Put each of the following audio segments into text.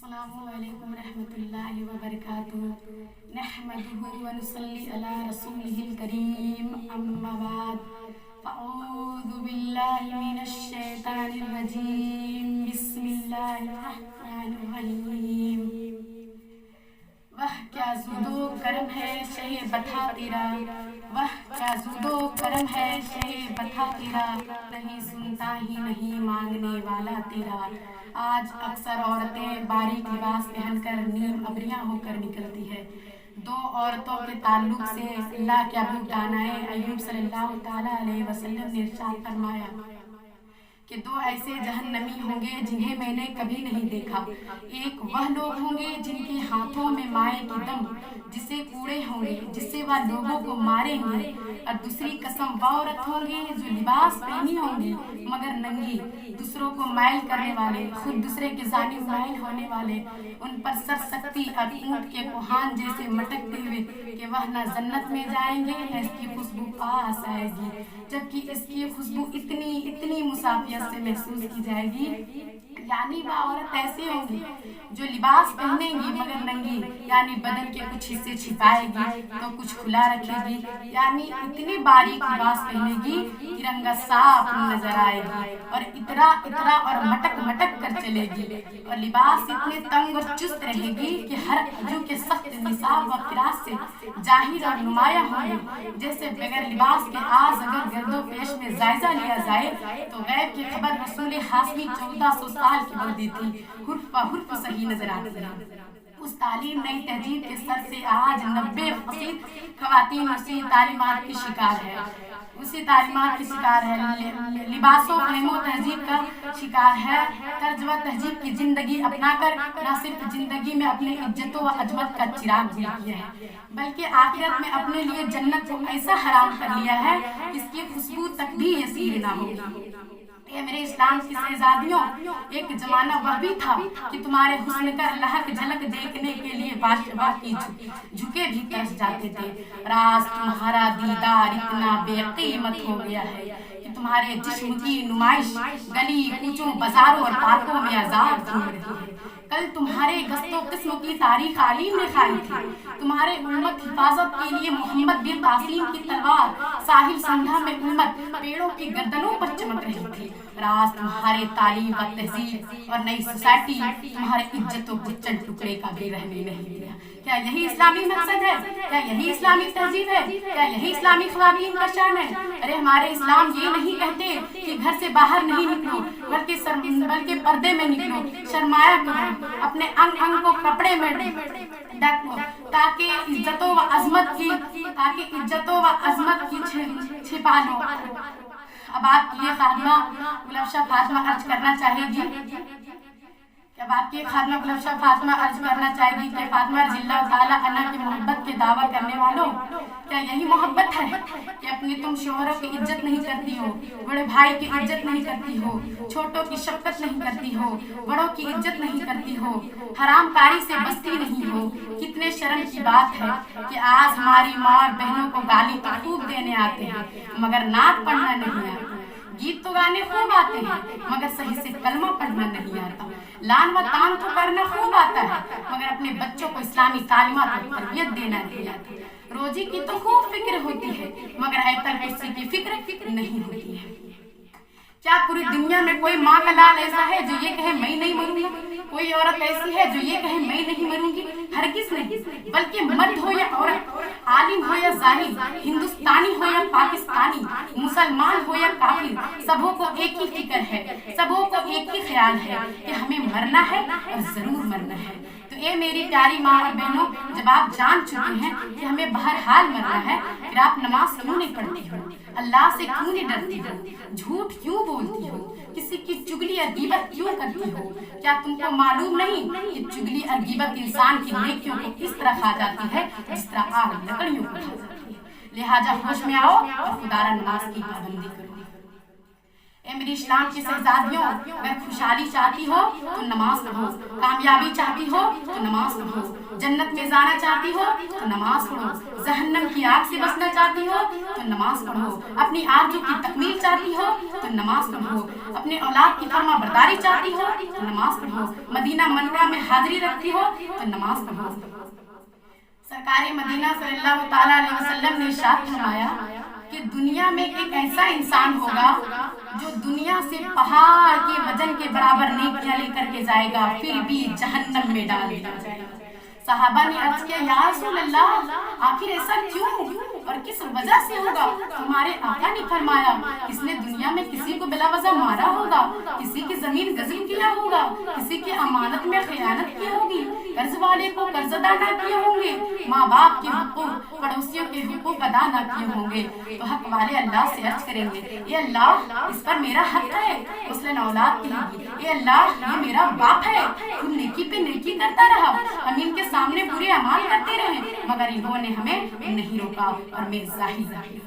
السلام علیکم ورحمۃ اللہ وبرکاتہ نحمده ونصلی علی رسوله الکریم اما بعد فاعوذ باللہ من الشیطان الرجیم بسم اللہ الرحمن الرحیم وہ کیا زود و کرم ہے شہ بتا تیرا وہ کیا زود و کرم ہے شہ بتا تیرا نہیں سنتا ہی نہیں مانگنے والا تیرا آج اکثر عورتیں باریک لباس پہن کر نیم ابریاں ہو کر نکلتی ہے۔ دو عورتوں کے تعلق سے اللہ کے ابو دانائے ایوب صلی اللہ تعالیٰ علیہ وسلم نے ارشاد فرمایا کہ دو ایسے جہنمی ہوں گے جنہیں میں نے کبھی نہیں دیکھا۔ ایک وہ لوگ ہوں گے جن کے ہاتھوں میں مائع کی دم جسے کوڑے ہوں گے جس سے وہ لوگوں کو ماریں گے، اور دوسری قسم وہ عورت ہوں گے جو لباس پہنی ہوں گی مگر ننگی، دوسروں کو مائل کرنے والے، خود دوسرے کے جانب مائل ہونے والے، ان پر سرسکتی اور اونٹ کے کوہان جیسے مٹکتے ہوئے کہ وہ نہ جنت میں جائیں گے نہ اس کی خوشبو پاس آئے گی، جبکہ اس کی خوشبو اتنی مسافیت سے محسوس کی جائے گی۔ یعنی وہ عورت ایسی ہوں گی جو لباس پہنیں گی مگر ننگی، یعنی بدن کے کچھ حصے چھپائے گی تو کچھ کھلا رکھے گی، یعنی اتنی باریک لباس پہنے گی کہ رنگ صاف نظر آئے گی اور اترا اور مٹک کر چلے گی، اور لباس اتنے تنگ اور چست رہے گی کہ ہر عضو کے سخت نصاب و فراس سے ظاہر اور نمایاں ہوں گے۔ جیسے بغیر لباس کے آج اگر گرد و پیش میں جائزہ لیا جائے تو غیب کی خبر رسول ہاشمی 1400 سال کی بلدی تھی حرف بہ حرف صحیح نظر آتی ہے۔ اس تعلیم نئی تہذیب کے سر سے آج 90% خواتین اسی تعلیمات کی شکار ہے، لباس و فہم و تہذیب کا شکار ہے۔ طرز و تہذیب کی زندگی اپنا کر نہ صرف زندگی میں اپنے عزت و عظمت کا چراغ بجھ کیا ہے بلکہ آخرت میں اپنے لیے جنت کو ایسا حرام کر لیا ہے کہ اس کی خوشبو تک بھی یسیر نہ ہوگی۔ اے میرے اسلام کی شہزادیوں، ایک زمانہ وہ بھی تھا کہ تمہارے حسن کا لہک جھلک دیکھنے کے لیے باقی جھکے بھی ترس جاتے تھے، اور آج تمہارا دیدار اتنا بے قیمت ہو گیا ہے کہ تمہارے جسم کی نمائش گلی کوچوں بازاروں اور پارکوں میں آزاد گھوم رہی ہے۔ کل تمہارے گشت و قسم کی تاریخ عالم نے خائی تھی، تمہارے امت حفاظت کے لیے محمد بن قاسم کی تلوار ساحل سندھا میں امت پیڑوں کی گردنوں پر چمک رہی تھی، اور آج تمہارے تعلیم و تہذیب اور نئی سوسائٹی تمہارے عزتوں کو چند ٹکڑے کا بھی رہنے نہیں دیا۔ کیا یہی اسلامی مقصد ہے؟ کیا یہی اسلامی تہذیب ہے؟ کیا یہی اسلامی خواتین کا شان ہے؟ ارے ہمارے اسلام یہ نہیں کہتے کہ گھر سے باہر نہیں نکلو بلکہ پردے میں نکلو، شرمایا کرو، اپنے انگ کو کپڑے میں ڈھکو تاکہ عزتوں و عظمت کی چھپا لو۔ اب آپ کی یہ خادمہ گلفشہ فاطمہ عرض کرنا چاہے گی کہ فاطمہ رضی اللہ تعالیٰ عنہ کی محبت کے دعویٰ کرنے والوں، کیا یہی محبت ہے کہ اپنی تم شوہروں کی عزت نہیں کرتی ہو، بڑے بھائی کی عزت نہیں کرتی ہو، چھوٹوں کی شفقت نہیں کرتی ہو، بڑوں کی عزت نہیں کرتی ہو، حرام کاری سے بچتی نہیں ہو؟ کتنے شرم کی بات ہے کہ آج ہماری ماں اور بہنوں کو گالی تو خوب دینے آتے ہیں مگر نعت پڑھنا نہیں آتا، گیت تو گانے خوب آتے ہیں مگر صحیح سے کلمہ پڑھنا نہیں آتا، لان و تان تو کرنا خوب آتا ہے مگر اپنے بچوں کو اسلامی تعلیمات اور تربیت دینا نہیں آتا، روزی کی تو خوب فکر ہوتی ہے مگر ایتل کرسی کی فکر نہیں ہوتی ہے۔ کیا پوری دنیا میں کوئی ماں کا لال ایسا ہے جو یہ کہے میں نہیں مروں گی؟ کوئی عورت ایسی ہے جو یہ کہے میں نہیں مروں گی؟ ہرگز نہیں، بلکہ مرد ہو یا عورت، عالم ہو یا ظاہر، ہندوستانی ہو یا پاکستانی، مسلمان ہو یا کافر، سبوں کو ایک ہی فکر ہے، سبوں کو ایک ہی خیال ہے کہ ہمیں مرنا ہے اور ضرور مرنا ہے۔ تو اے میری پیاری ماں اور بہنوں، جب آپ جان چکے ہیں کہ ہمیں بہرحال مرنا ہے، پھر آپ نماز کیوں نہیں پڑھتی ہو؟ اللہ سے کیوں نہیں ڈرتی ہو؟ جھوٹ کیوں بولتی ہو؟ کسی کی چگلی اور غیبت کیوں کرتی ہو؟ کیا تم کو معلوم نہیں کہ چگلی اور غیبت انسان کی نیکیوں کو اس طرح کھا جاتی ہے جس طرح آگ لکڑیوں کو کھا جاتی ہے؟ لہٰذا ہوش میں آؤ اور خدا را نماز کی پابندی کرو۔ اے میری اسلام کی شہزادیوں، اگر خوشحالی چاہتی ہو تو نماز پڑھو، کامیابی چاہتی ہو تو نماز پڑھو، جنت میں جانا چاہتی ہو تو نماز پڑھو، جہنم کی آگ سے بچنا چاہتی ہو تو نماز پڑھو، اپنی آرزو کی تکمیل چاہتی ہو تو نماز پڑھو، اپنے اولاد کی فرما برداری چاہتی ہو تو نماز پڑھو، مدینہ منورہ میں حاضری رکھتی ہو تو نماز پڑھو۔ سرکار مدینہ صلی اللہ تعالیٰ علیہ وسلم نے ارشاد فرمایا کہ دنیا میں ایک ایسا انسان ہوگا جو دنیا سے پہاڑ کے وزن کے برابر نیکیاں لے کر کے جائے گا، پھر بھی جہنم میں ڈال دیا جائے گا۔ صحابہ نے عرض کیا یا رسول اللہ، آخر ایسا کیوں اور کس وجہ سے ہوگا؟ ہمارے آقا نے فرمایا کس نے دنیا میں کسی کو بلا وجہ مارا ہوگا، کسی کی زمین غصب کیا ہوگا، کسی کی امانت میں خیانت کی ہوگی، قرض والے کو قرض ادا نہ کیے ہوں گے، ماں باپ کے حقوق، پڑوسیوں کے حقوق ادا نہ کیے ہوں گے، تو حق والے اللہ سے عرض کریں گے اے اللہ اس پر میرا حق ہے، مثلاً اولاد کے لیے، اے اللہ یہ میرا باپ ہے، تم نیکی پہ نیکی کرتا رہا، ہم ان کے سامنے برے اعمال کرتے رہے مگر انہوں نے ہمیں نہیں روکا اور میں ظاہر رہی۔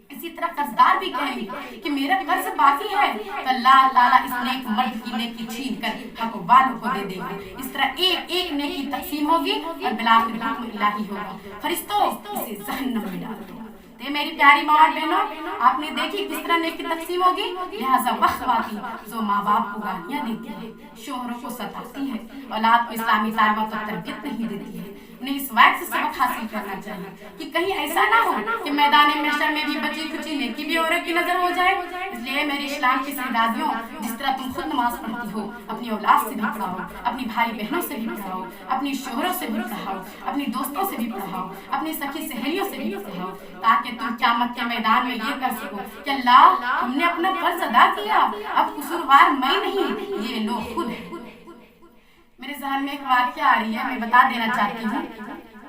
اسی طرح قرضدار بھی کہیں گے کہ میرا قرض باقی ہے تو اللہ تعالیٰ اس نیک مرد کی نیکی چھین کر حق والوں کو دے دے گا۔ اس طرح ایک ایک نیکی تقسیم ہوگی اور بالآخر حکم الہی ہوگا، فرشتوں اسے جہنم میں ڈال دو۔ تو میری پیاری ماں اور بہنوں، آپ نے دیکھی کس طرح نیکی تقسیم ہوگی۔ لہٰذا وقت واقعی جو ماں باپ کو گالیاں دیتی ہے، شوہروں کو ستاتی ہے، اولاد کو اسلامی تعلیمات اور تربیت نہیں دیتی ہے، انہیں اس وقت سے سبق حاصل کرنا چاہیے کہ کہیں ایسا نہ ہو کہ میدان محشر میں بھی بچی کچی نیکی بھی عورت کی نظر ہو جائے۔ اس لیے میری اسلام کی شہزادیوں، جس طرح تم خود نماز پڑھتی ہو، اپنی اولاد سے بھی پڑھاؤ، اپنی بھائی بہنوں سے بھی پڑھاؤ، اپنی شوہروں سے بھی پڑھاؤ، اپنی دوستوں سے بھی پڑھاؤ، اپنی سخی سہیلیوں سے بھی پڑھاؤ، تاکہ تم قیامت کے میدان میں یہ کر سکو کہ اللہ ہم نے اپنا فرض ادا کیا، اب قصوروار میں نہیں یہ لوگ خود ہیں۔ میرے ذہن میں ایک واقعہ آ رہی ہے، میں بتا دینا چاہتی ہوں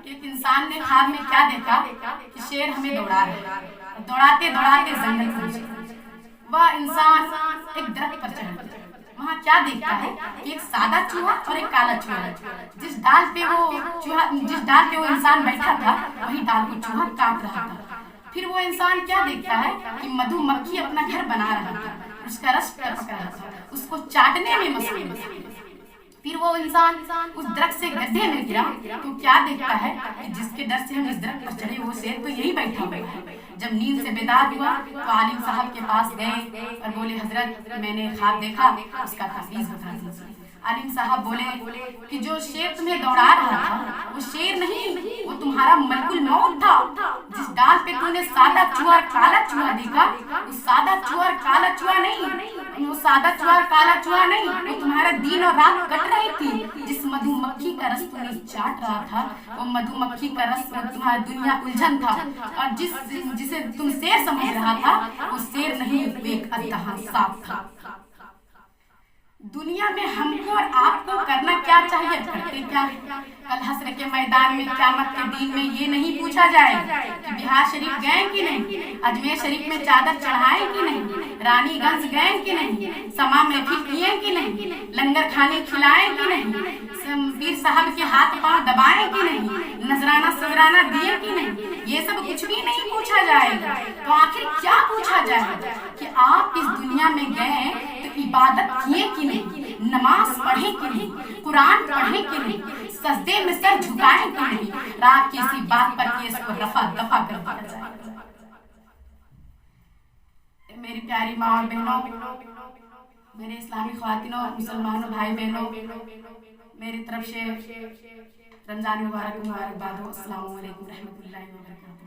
کہ ایک انسان نے خواب میں کیا دیکھا کہ شیر ہمیں دوڑا رہا ہے، دوڑاتے دوڑاتے جنگل پہنچے، وہ انسان ایک درخت پر چڑھ گیا، وہاں کیا دیکھتا ہے کہ ایک سادہ چوہا اور ایک کالا چوہا ہے، جس ڈال پہ وہ انسان بیٹھا تھا وہی ڈال کو چوہا کاٹ رہا تھا۔ پھر وہ انسان کیا دیکھتا ہے کہ مدھو مکھی اپنا گھر بنا رہا تھا، اس کا رس ٹپک رہا تھا، اس کو چاٹنے میں مصروف تھا۔ پھر وہ انسان اس درخت سے گڈھے میں گرا تو کیا دیکھتا ہے کہ جس کے ڈر سے ہم اس درخت پر چڑھے وہ شیر تو یہی بیٹھا ہوا ہے۔ جب نیند سے بیدار ہوا تو عالم صاحب کے پاس گئے اور بولے حضرت میں نے خواب دیکھا، اس کا تعبیر بتا دیجیے۔ عالم صاحب بولے کہ جو شیر تمہیں دوڑا رہا تھا وہ شیر نہیں، وہ تمہارا ملک الموت تھا۔ جس ڈال پہ تم نے سادہ چوہا اور کالا چوہا دیکھا، وہ سادہ چوہا اور کالا چوہا نہیں، وہ سادہ چوہا اور کالا چوہا نہیں، وہ تمہارا دن اور رات کٹ رہی تھی۔ جس مدھو مکھی کا رس تم نے چاٹ رہا تھا، وہ مدھو مکھی کا رس میں تمہاری دنیا الجھن تھا، اور جسے تم شیر سمجھ رہا تھا وہ شیر نہیں، وہ ایک اژدہا سانپ تھا۔ دنیا میں ہم کو اور آپ کو کرنا کیا چاہیے، کرتے کیا ہے؟ کل حشر کے میدان میں قیامت کے دن میں یہ نہیں پوچھا جائے کہ بہار شریف گئے کہ نہیں، اجمیر شریف میں چادر چڑھائے کہ نہیں، رانی گنج گئے کہ نہیں، سما محفل کیے کہ نہیں، لنگر کھانے کھلائے کہ نہیں، پیر صاحب کے ہاتھ پاؤں دبائے کہ نہیں، نذرانہ سذرانہ دیے کہ نہیں، یہ سب کچھ بھی نہیں پوچھا جائے گا۔ تو آخر کیا پوچھا جائے گا کہ آپ اس دنیا میں گئے تو عبادت کیے کہ نہیں، نماز پڑھے کہ نہیں، قرآن پڑھے کہ نہیں، سجدے میں سر جھکائے کہ نہیں، رات کی اسی بات پر کیس کو رفع دفع کر دیا جائے گا۔ میری پیاری ماں اور بہنوں، میرے اسلامی خواتینوں اور مسلمانوں بھائی بہنوں، میری طرف سے رمضان مبارک مبارکباد ہو۔ السلام علیکم ورحمۃ اللہ وبرکاتہ۔